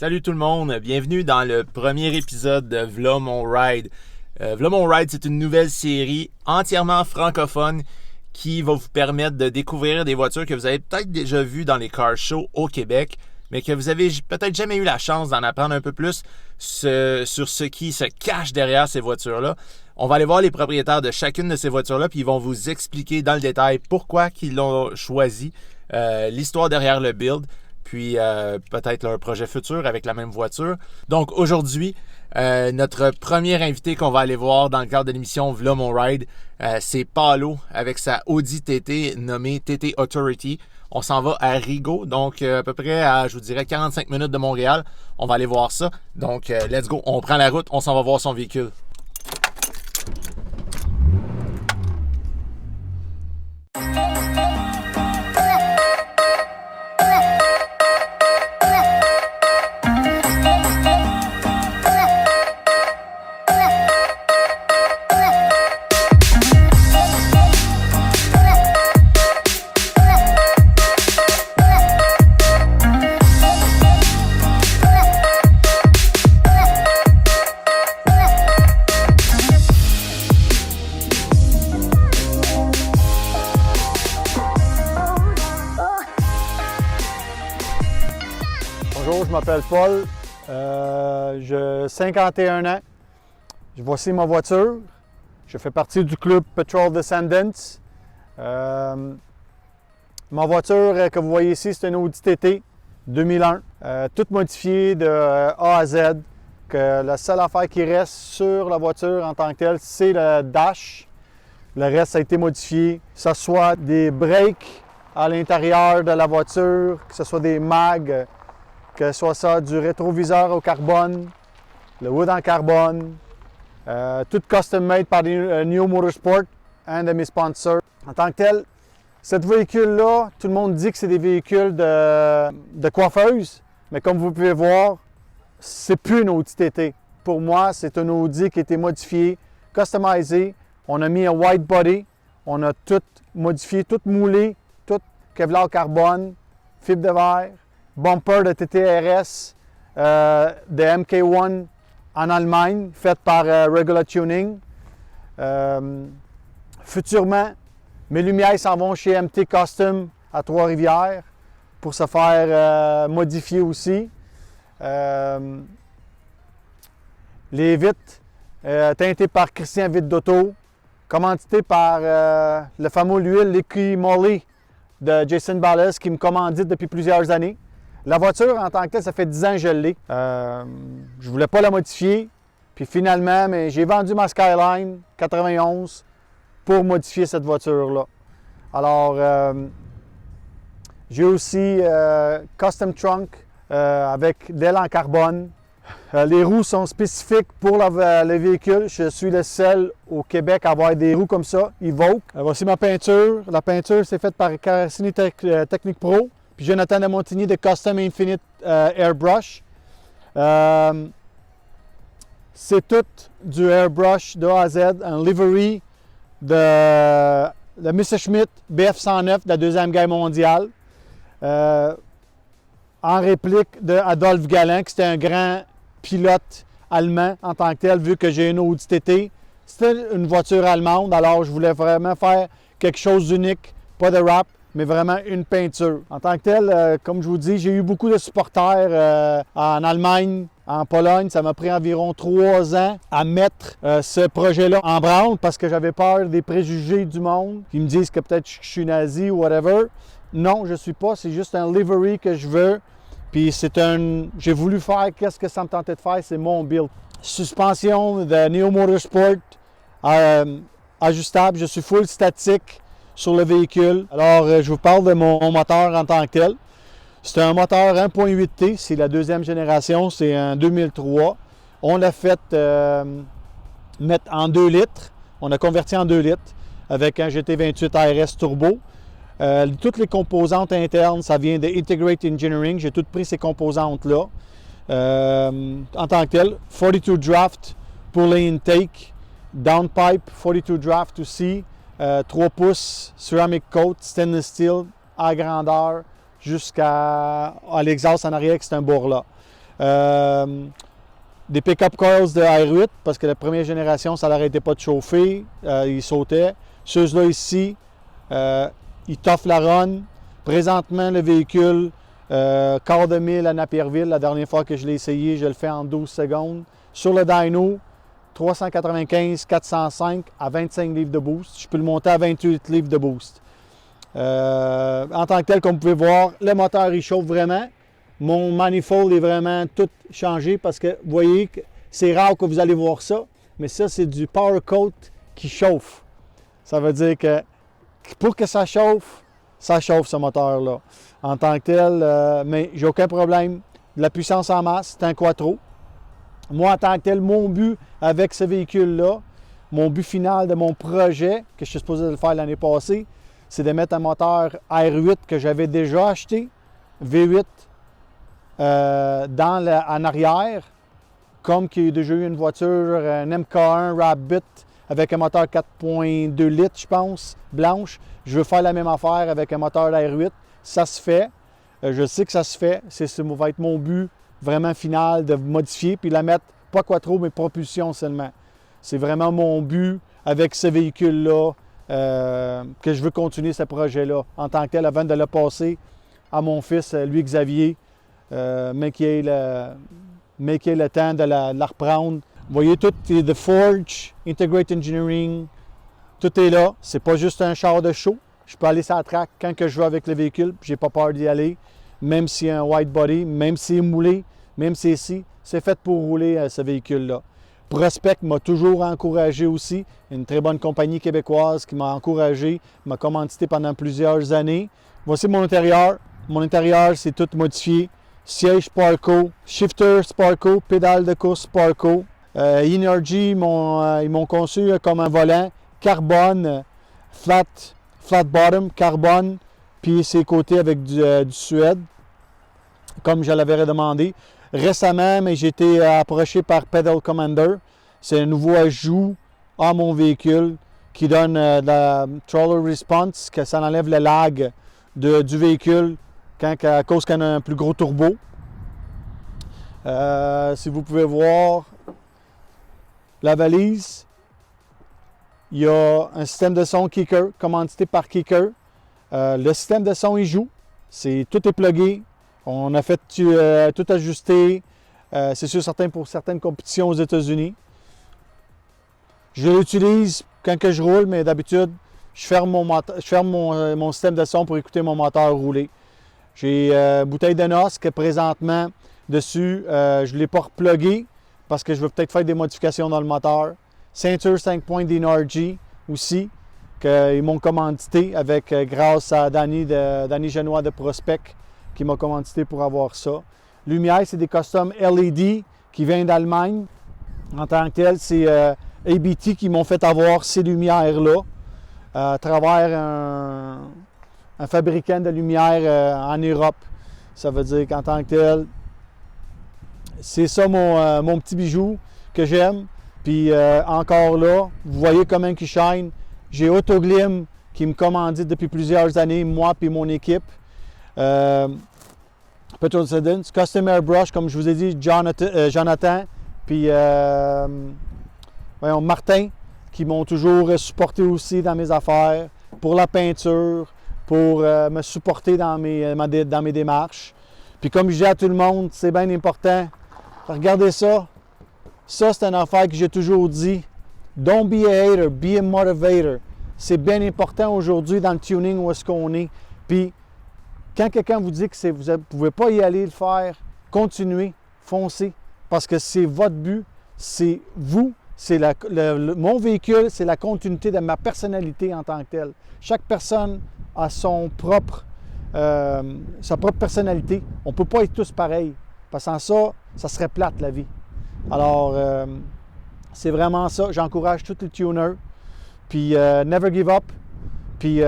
Salut tout le monde, bienvenue dans le premier épisode de V'là mon Ride. V'là mon Ride, c'est une nouvelle série entièrement francophone qui va vous permettre de découvrir des voitures que vous avez peut-être déjà vues dans les car shows au Québec, mais que vous avez peut-être jamais eu la chance d'en apprendre un peu plus sur ce qui se cache derrière ces voitures-là. On va aller voir les propriétaires de chacune de ces voitures-là, puis ils vont vous expliquer dans le détail pourquoi ils l'ont choisi, l'histoire derrière le build, puis peut-être leur projet futur avec la même voiture. Donc aujourd'hui, notre premier invité qu'on va aller voir dans le cadre de l'émission V'là mon Ride, c'est Paolo avec sa Audi TT nommée TT Authority. On s'en va à Rigaud, donc à peu près à, je vous dirais, 45 minutes de Montréal. On va aller voir ça. Donc let's go, on prend la route, on s'en va voir son véhicule. Bonjour, je m'appelle Paul, j'ai 51 ans. Voici ma voiture. Je fais partie du club Petrol Descendants. Ma voiture que vous voyez ici, c'est une Audi TT 2001, toute modifiée de A à Z. Que la seule affaire qui reste sur la voiture en tant que telle, c'est le dash. Le reste a été modifié, que ce soit des breaks à l'intérieur de la voiture, que ce soit des mags, que ce soit ça, du rétroviseur au carbone, le wood en carbone, tout custom made par Neo Motorsport, un de mes sponsors. En tant que tel, cette véhicule-là, tout le monde dit que c'est des véhicules de coiffeuse, mais comme vous pouvez voir, c'est plus une Audi TT. Pour moi, c'est une Audi qui a été modifiée, customisée. On a mis un white body, on a tout modifié, tout moulé, tout Kevlar carbone, fibre de verre. Bumper de TTRS de MK1 en Allemagne, fait par Regular Tuning. Futurement, mes lumières s'en vont chez MT Custom à Trois-Rivières pour se faire modifier aussi. Les vitres teintées par Christian Vitre d'Auto, commandité par le fameux huile Liqui Moly de Jason Ballas qui me commandite depuis plusieurs années. La voiture, en tant que telle, ça fait 10 ans que je l'ai. Je voulais pas la modifier. Puis finalement, j'ai vendu ma Skyline 91 pour modifier cette voiture-là. Alors, j'ai aussi Custom Trunk avec d'aile en carbone. Les roues sont spécifiques pour le véhicule. Je suis le seul au Québec à avoir des roues comme ça, Evoque. Voici ma peinture. La peinture, c'est faite par Caracini Technique Pro. Puis Jonathan de Montigny de Custom Infinite Airbrush. C'est tout du airbrush de A à Z, un livery de Messerschmitt BF-109 de la Deuxième Guerre mondiale. En réplique de Adolphe Galland, qui était un grand pilote allemand en tant que tel, vu que j'ai une Audi TT. C'était une voiture allemande, alors je voulais vraiment faire quelque chose d'unique, pas de wrap, mais vraiment une peinture. En tant que tel, comme je vous dis, j'ai eu beaucoup de supporters en Allemagne, en Pologne. Ça m'a pris environ 3 ans à mettre ce projet-là en branle parce que j'avais peur des préjugés du monde qui me disent que peut-être je suis nazi ou whatever. Non, je ne suis pas. C'est juste un livery que je veux. Puis j'ai voulu faire qu'est-ce que ça me tentait de faire, c'est mon build. Suspension de Neo Motorsport ajustable. Je suis full statique sur le véhicule. Alors, je vous parle de mon moteur en tant que tel. C'est un moteur 1.8T, c'est la deuxième génération, c'est un 2003. On l'a fait mettre en 2 litres. On a converti en 2 litres avec un GT28 RS Turbo. Toutes les composantes internes, ça vient de Integrate Engineering. J'ai toutes pris ces composantes-là. En tant que tel, 42 draft pour les intakes. Downpipe, 42 draft aussi. 3 pouces, ceramic coat, stainless steel à grandeur jusqu'à l'exhaust en arrière, que c'est un Borla. Des pick-up coils de Air8, parce que la première génération, ça n'arrêtait pas de chauffer. Ils sautaient. Ceux-là ici, ils toffent la run. Présentement, le véhicule, quart de mille à Napierville, la dernière fois que je l'ai essayé, je le fais en 12 secondes. Sur le dyno, 395, 405 à 25 livres de boost. Je peux le monter à 28 livres de boost. En tant que tel, comme vous pouvez voir, le moteur, il chauffe vraiment. Mon manifold est vraiment tout changé parce que vous voyez que c'est rare que vous allez voir ça, mais ça, c'est du Power Coat qui chauffe. Ça veut dire que pour que ça chauffe ce moteur-là. En tant que tel, mais j'ai aucun problème. De la puissance en masse, c'est un quattro. Moi, en tant que tel, mon but avec ce véhicule-là, mon but final de mon projet, que je suis supposé le faire l'année passée, c'est de mettre un moteur R8 que j'avais déjà acheté, V8, en arrière, comme qu'il y a déjà eu une voiture, un MK1 Rabbit avec un moteur 4.2 litres, je pense, blanche. Je veux faire la même affaire avec un moteur R8. Ça se fait. Je sais que ça se fait. Ça va être mon but vraiment final de modifier puis la mettre, pas quattro, mais propulsion seulement. C'est vraiment mon but avec ce véhicule-là que je veux continuer ce projet-là en tant que tel avant de le passer à mon fils, lui Xavier. Mais qu'il ait le temps de la reprendre. Vous voyez, tout est de Forge, Integrated Engineering, tout est là. C'est pas juste un char de show. Je peux aller sur la track quand que je veux avec le véhicule, j'ai pas peur d'y aller. Même s'il y a un white body, même s'il est moulé, même si c'est ici, c'est fait pour rouler ce véhicule-là. Prospect m'a toujours encouragé aussi, une très bonne compagnie québécoise qui m'a encouragé, m'a commandité pendant plusieurs années. Voici mon intérieur. Mon intérieur, c'est tout modifié. Siège Sparco, shifter Sparco, pédale de course Sparco. Energy, ils m'ont conçu comme un volant carbone, flat bottom, carbone, puis ses côtés avec du suède, comme je l'avais demandé. Récemment, mais j'ai été approché par Pedal Commander. C'est un nouveau ajout à mon véhicule qui donne de la throttle response, que ça enlève le lag du véhicule à cause qu'on a un plus gros turbo. Si vous pouvez voir la valise, il y a un système de son Kicker, commandité par Kicker. Le système de son, il joue. Tout est plugué. On a fait tout ajusté. C'est sûr certain pour certaines compétitions aux États-Unis. Je l'utilise quand que je roule, mais d'habitude, je ferme mon système de son pour écouter mon moteur rouler. J'ai bouteille de noces que présentement, dessus, je ne l'ai pas replugué parce que je veux peut-être faire des modifications dans le moteur. Ceinture 5 points d'Energy aussi, qu'ils m'ont commandité avec, grâce à Danny Genois de Prospect qui m'a commandité pour avoir ça. Lumière, c'est des custom LED qui viennent d'Allemagne. En tant que tel, c'est ABT qui m'ont fait avoir ces lumières-là à travers un fabricant de lumière en Europe. Ça veut dire qu'en tant que tel, c'est ça mon petit bijou que j'aime. Puis encore là, vous voyez comment il shine. J'ai Autoglim qui me commandite depuis plusieurs années, moi et mon équipe. Petrol Sedans, Custom Airbrush, comme je vous ai dit, Jonathan, puis Martin, qui m'ont toujours supporté aussi dans mes affaires, pour la peinture, pour me supporter dans mes démarches. Puis comme je dis à tout le monde, c'est bien important. Regardez ça. Ça, c'est une affaire que j'ai toujours dit. Don't be a hater, be a motivator. C'est bien important aujourd'hui dans le tuning où est-ce qu'on est. Puis, quand quelqu'un vous dit que vous ne pouvez pas y aller le faire, continuez, foncez. Parce que c'est votre but, c'est vous, c'est mon véhicule, c'est la continuité de ma personnalité en tant que telle. Chaque personne a sa propre personnalité. On ne peut pas être tous pareils. Parce que sans ça serait plate la vie. Alors, c'est vraiment ça. J'encourage tous les tuners. Puis, never give up. Puis,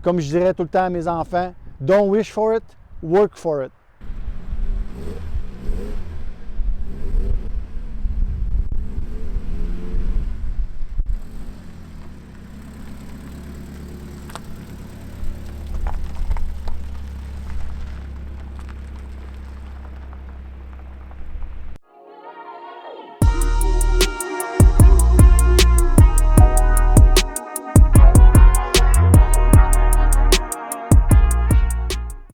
comme je dirais tout le temps à mes enfants, don't wish for it, work for it.